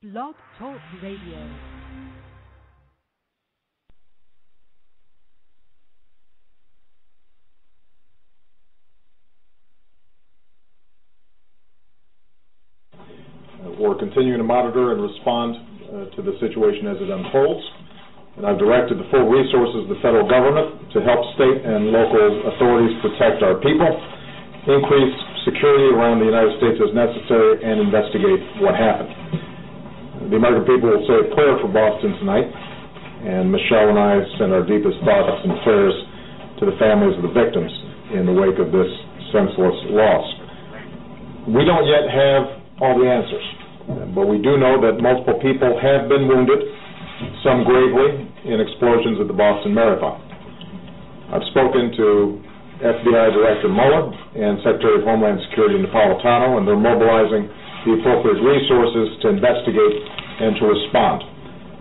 Blog Talk Radio. We're continuing to monitor and respond to the situation as it unfolds. And I've directed the full resources of the federal government to help state and local authorities protect our people, increase security around the United States as necessary, and investigate what happened. The American people will say a prayer for Boston tonight, and Michelle and I send our deepest thoughts and prayers to the families of the victims in the wake of this senseless loss. We don't yet have all the answers, but we do know that multiple people have been wounded, some gravely, in explosions at the Boston Marathon. I've spoken to FBI Director Mueller and Secretary of Homeland Security Napolitano, and they're mobilizing the appropriate resources to investigate and to respond.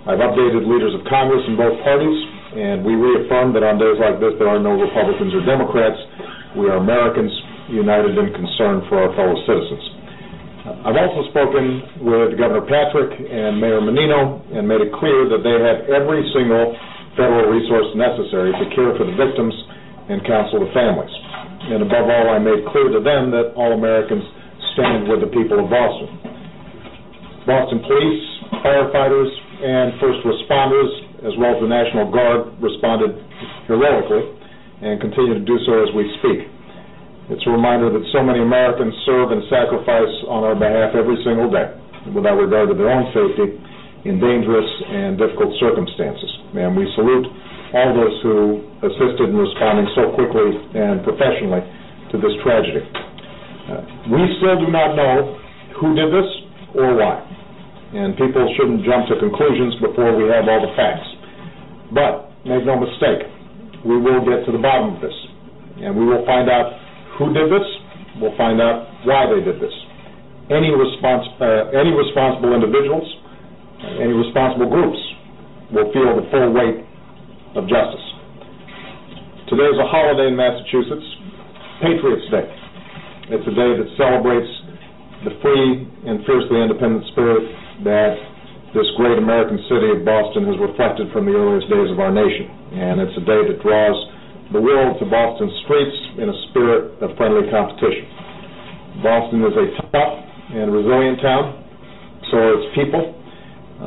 I've updated leaders of Congress in both parties, and we reaffirm that on days like this there are no Republicans or Democrats. We are Americans united in concern for our fellow citizens. I've also spoken with Governor Patrick and Mayor Menino and made it clear that they have every single federal resource necessary to care for the victims and counsel the families. And above all, I made clear to them that all Americans stand with the people of Boston. Boston police, firefighters, and first responders, as well as the National Guard, responded heroically and continue to do so as we speak. It's a reminder that so many Americans serve and sacrifice on our behalf every single day, without regard to their own safety, in dangerous and difficult circumstances. And we salute all those who assisted in responding so quickly and professionally to this tragedy. We still do not know who did this or why, and people shouldn't jump to conclusions before we have all the facts. But make no mistake, we will get to the bottom of this, and we will find out who did this. We'll find out why they did this. Any responsible individuals, any responsible groups will feel the full weight of justice. Today is a holiday in Massachusetts, Patriots' Day. It's a day that celebrates the free and fiercely independent spirit that this great American city of Boston has reflected from the earliest days of our nation. And it's a day that draws the world to Boston streets in a spirit of friendly competition. Boston is a tough and resilient town, so are its people.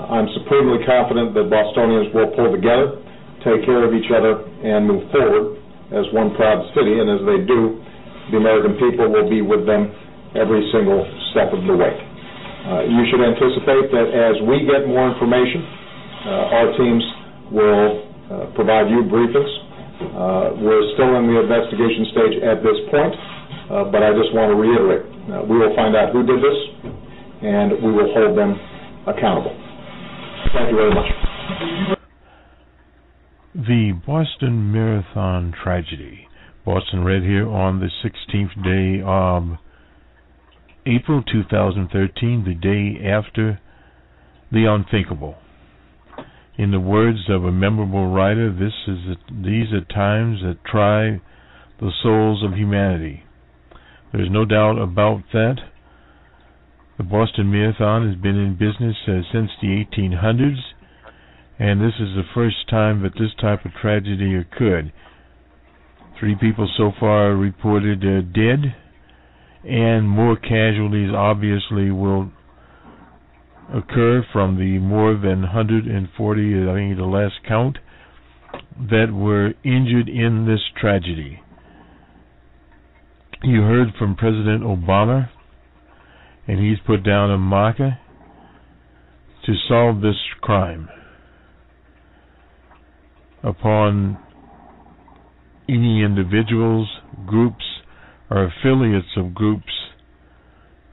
I'm supremely confident that Bostonians will pull together, take care of each other, and move forward as one proud city, and as they do, the American people will be with them every single step of the way. You should anticipate that as we get more information, our teams will provide you briefings. We're still in the investigation stage at this point, but I just want to reiterate, we will find out who did this, and we will hold them accountable. Thank you very much. The Boston Marathon tragedy. Boston read here on the 16th day of April 2013, the day after the unthinkable. In the words of a memorable writer, these are times that try the souls of humanity. There's no doubt about that. The Boston Marathon has been in business since the 1800s, and this is the first time that this type of tragedy occurred. 3 people so far reported dead, and more casualties obviously will occur from the more than 140, I think the last count, that were injured in this tragedy. You heard from President Obama, and he's put down a marker to solve this crime upon any individuals, groups, or affiliates of groups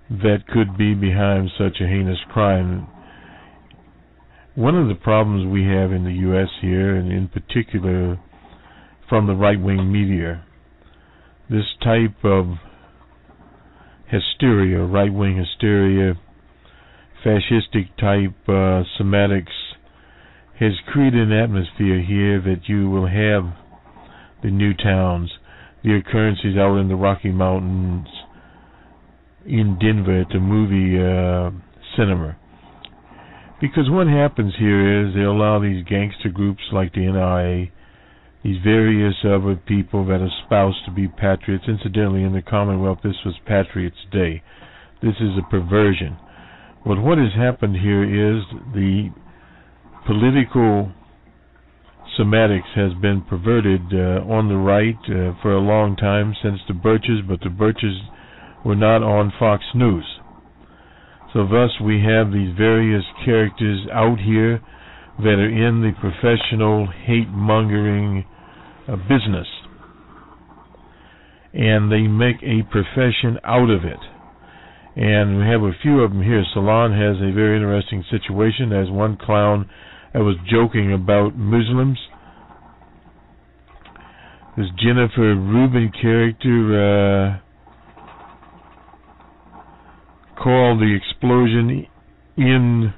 that could be behind such a heinous crime. One of the problems we have in the U.S. here, and in particular from the right-wing media, this type of hysteria, right-wing hysteria, fascistic type semantics, has created an atmosphere here that you will have the new towns, the occurrences out in the Rocky Mountains, in Denver at the movie cinema, Because what happens here is they allow these gangster groups like the NRA, these various other people that espouse to be patriots. Incidentally, in the Commonwealth, this was Patriots' Day. This is a perversion. But what has happened here is the political semantics has been perverted on the right for a long time, since the Birches, but the Birches were not on Fox News. So thus we have these various characters out here that are in the professional hate-mongering business. And they make a profession out of it. And we have a few of them here. Salon has a very interesting situation. There's one clown that was joking about Muslims. This Jennifer Rubin character called the explosion in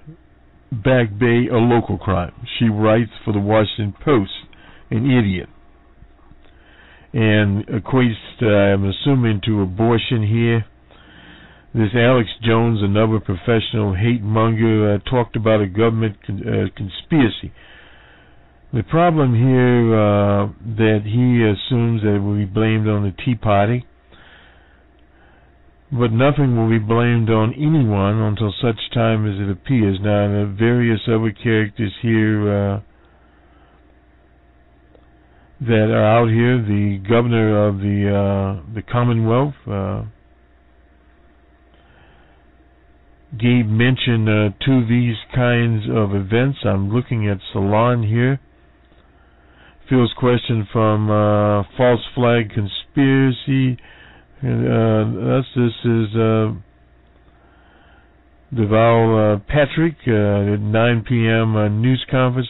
Back Bay a local crime. She writes for the Washington Post, an idiot, and equates, I'm assuming, to abortion here. This Alex Jones, another professional hate monger, talked about a government conspiracy. The problem here that he assumes that it will be blamed on the Tea Party, but nothing will be blamed on anyone until such time as it appears. Now, the various other characters here that are out here, the governor of the Commonwealth gave mention to these kinds of events. I'm looking at Salon here. Fields question from false flag conspiracy. This is Deval Patrick at 9 p.m. News conference.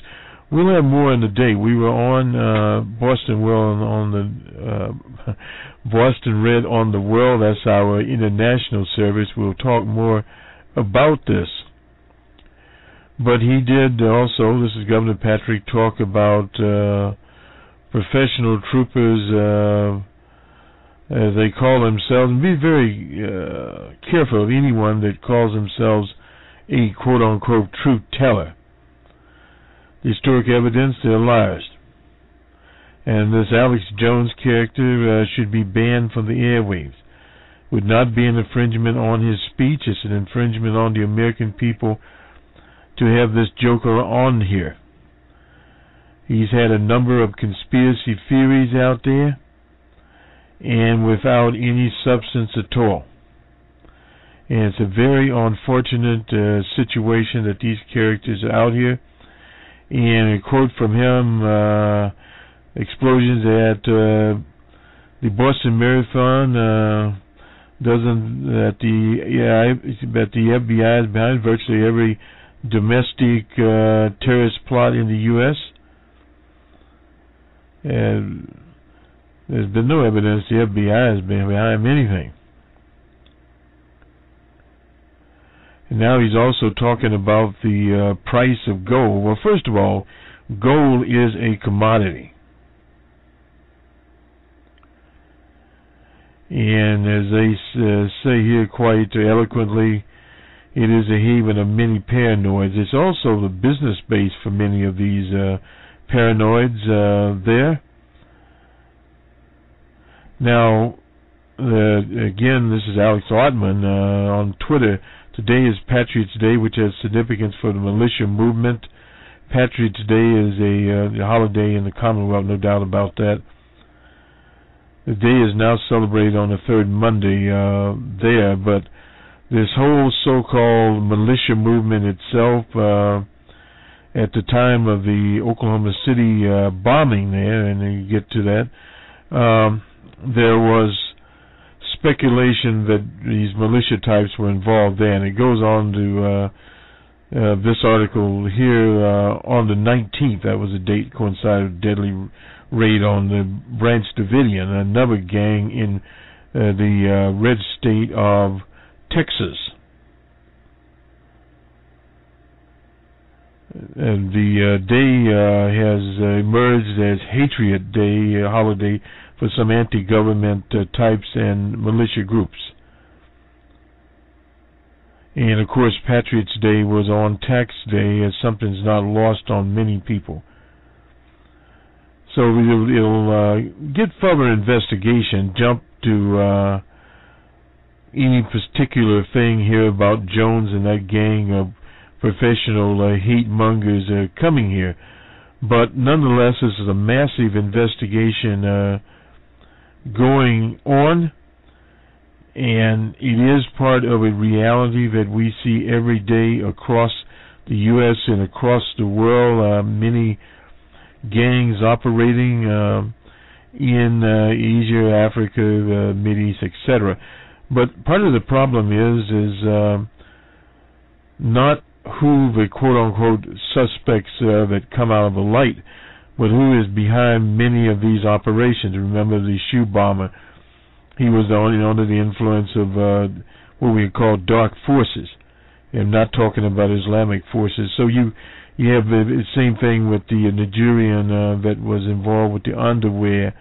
We'll have more in the day. We were on Boston World on the Boston Red on the World. That's our international service. We'll talk more about this. But he did also, this is Governor Patrick, talk about professional troopers, as they call themselves, and be very careful of anyone that calls themselves a quote-unquote truth teller. The historic evidence, they're liars. And this Alex Jones character should be banned from the airwaves. Would not be an infringement on his speech. It's an infringement on the American people to have this joker on here. He's had a number of conspiracy theories out there, and without any substance at all. And it's a very unfortunate situation that these characters are out here. And a quote from him, explosions at the Boston Marathon, that the FBI is behind virtually every domestic terrorist plot in the U.S. And there's been no evidence the FBI has been behind anything. And now he's also talking about the price of gold. Well, first of all, gold is a commodity. And as they say here quite eloquently, it is a haven of many paranoids. It's also the business base for many of these paranoids there. Now, again, this is Alex Ottman on Twitter. Today is Patriots' Day, which has significance for the militia movement. Patriots' Day is a holiday in the Commonwealth, no doubt about that. The day is now celebrated on the third Monday there, but this whole so-called militia movement itself, at the time of the Oklahoma City bombing there, and you get to that, there was speculation that these militia types were involved there, and it goes on to this article here on the 19th. That was a date coincided with deadly raid on the Branch Davidian, another gang in the red state of Texas. And the day has emerged as Patriot Day, a holiday for some anti-government types and militia groups. And, of course, Patriots Day was on tax day, as something's not lost on many people. So it'll get further investigation, jump to any particular thing here about Jones and that gang of professional hate mongers coming here. But nonetheless, this is a massive investigation going on, and it is part of a reality that we see every day across the U.S. and across the world. Many gangs operating in Asia, Africa, the Mideast, etc. But part of the problem is not who the quote-unquote suspects that come out of the light, but who is behind many of these operations. Remember the shoe bomber. He was under the influence of what we call dark forces. I'm not talking about Islamic forces. So you have the same thing with the Nigerian that was involved with the underwear.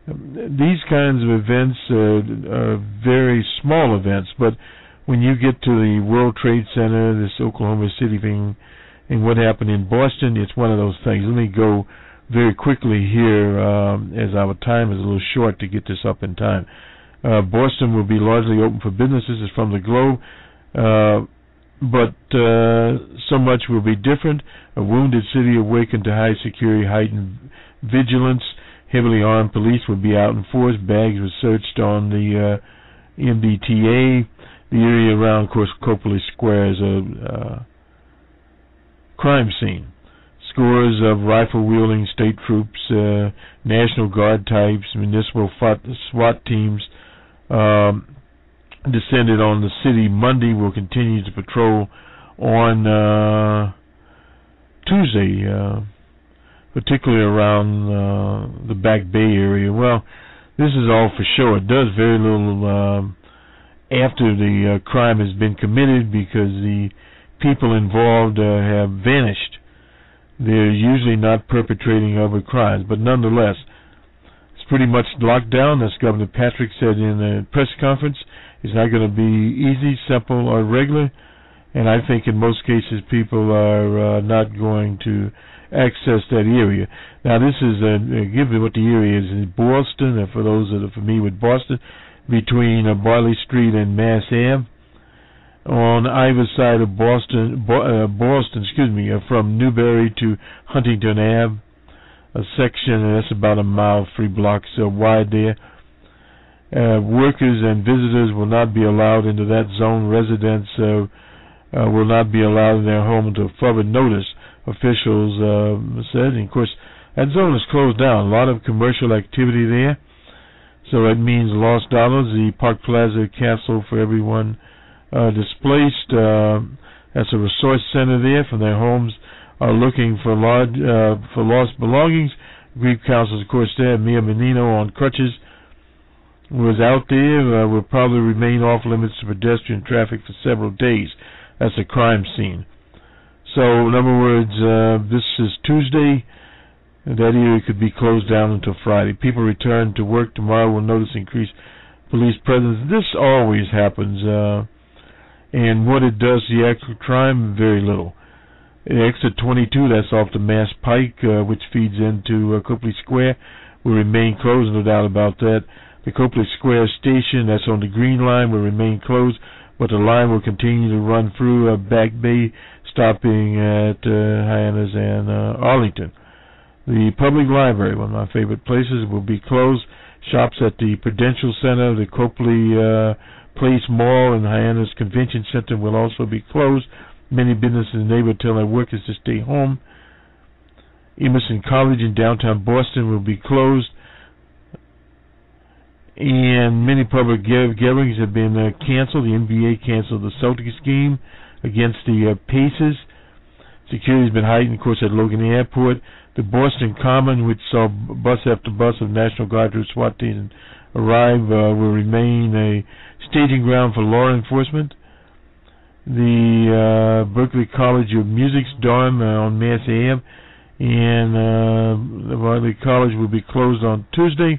These kinds of events are very small events, but when you get to the World Trade Center, this Oklahoma City thing, and what happened in Boston, it's one of those things. Let me go very quickly here, as our time is a little short to get this up in time. Boston will be largely open for businesses, is from the Globe, but so much will be different. A wounded city awakened to high security, heightened vigilance. Heavily armed police will be out in force. Bags were searched on the MBTA. The area around, of course, Copley Square is a crime scene. Scores of rifle-wielding state troops, National Guard types, municipal SWAT teams descended on the city Monday. Will continue to patrol on Tuesday, particularly around the Back Bay area. Well, this is all for show. It does very little after the crime has been committed, because the people involved have vanished. They're usually not perpetrating other crimes, but nonetheless, it's pretty much locked down. As Governor Patrick said in a press conference, it's not going to be easy, simple, or regular, and I think in most cases people are not going to access that area. Now, this is, given what the area is in Boston, and for those that are familiar with Boston, between Barley Street and Mass Ave, on either side of Boston, from Newberry to Huntington Ave, a section that's about a mile, 3 blocks wide there. Workers and visitors will not be allowed into that zone. Residents will not be allowed in their home until further notice, officials said. And of course, that zone is closed down. A lot of commercial activity there. So that means lost dollars. The Park Plaza Castle for everyone displaced. That's a resource center there from their homes. Are looking for lost belongings. Grief councils, of course, there. Mia Menino on crutches was out there. Will probably remain off limits to pedestrian traffic for several days. That's a crime scene. So, in other words, this is Tuesday. That area could be closed down until Friday. People return to work tomorrow will notice increased police presence. This always happens. And what it does to the actual crime, very little. Exit 22, that's off the Mass Pike, which feeds into Copley Square, will remain closed, no doubt about that. The Copley Square station, that's on the Green Line, will remain closed, but the line will continue to run through Back Bay, stopping at Hyannis and Arlington. The public library, one of my favorite places, will be closed. Shops at the Prudential Center, the Copley Place Mall, and Hyannis Convention Center will also be closed. Many businesses in the neighborhood tell their workers to stay home. Emerson College in downtown Boston will be closed. And many public gatherings have been canceled. The NBA canceled the Celtics game against the Pacers. Security has been heightened, of course, at Logan Airport. The Boston Common, which saw bus after bus of National Guard and SWAT teams arrive, will remain a staging ground for law enforcement. The Berkeley College of Music's dorm on Mass Ave and the Berkeley College will be closed on Tuesday.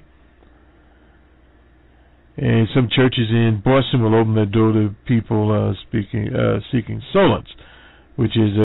And some churches in Boston will open their door to people seeking solace, which is